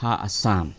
ha Assam.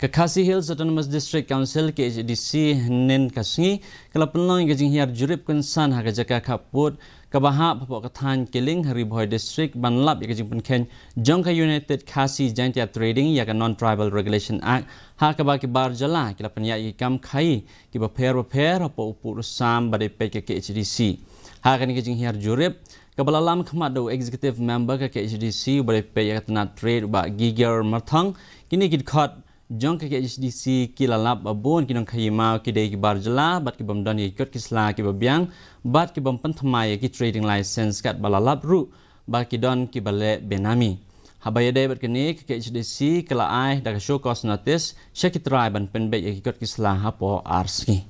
Khasi Hills Autonomous District Council KHDC nen kasngi kalapenlang gajing hiar jurip kunsan ha gajaka kaput kabaha papok kathan kiling Hariboy District banlap ya gajing penken Jongka United Khasi Jaintia Trading ya Non-Tribal Regulation Act ha kabaki barjala kalapen ya ikam khai kiba per apo upur sam badai PK KHDC ha kan gajing hiar jurip kabalalam khamado executive member ka KHDC badai PK ya trade ba gigar marthang kini kidkhat jong ke HDC kilalap abon kinong khayima kidai ki barjala bat ki bamdan ikot kisla ki babyang bat ki bampan thamai ki trading license kat balalap ru bat ki don ki bale benami habaya dai bat kini ke HDC kala ai da show cost notice syakitrai ban penbe ikot kisla hapo arski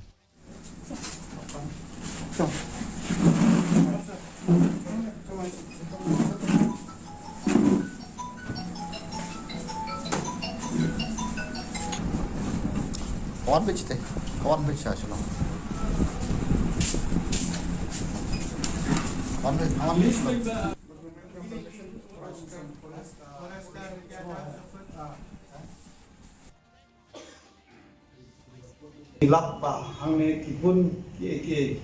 kawan beach asal. Kawan beach. Ilap ba hangne kibun ki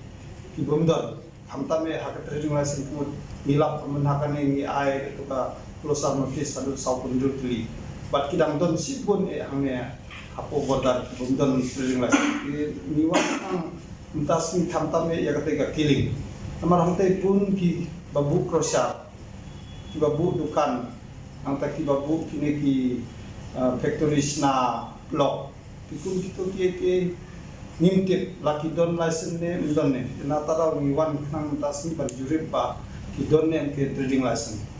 bumdor hamtame hak trading license kumut ilap menhakane ni ai to ka closer notice adu saupun dutli bat kidang don sibun hangne apo border bumdon trading license niwa ang entas ni hamtame ya katega killing amar hamte pun ki babu krosha ki babu dukan angta ki babu kini ki factories na block tikun kito ki nimtip laki don license ne ndon ne na tara wi wan khang tas ni par jurip ba ki don ne ke trading license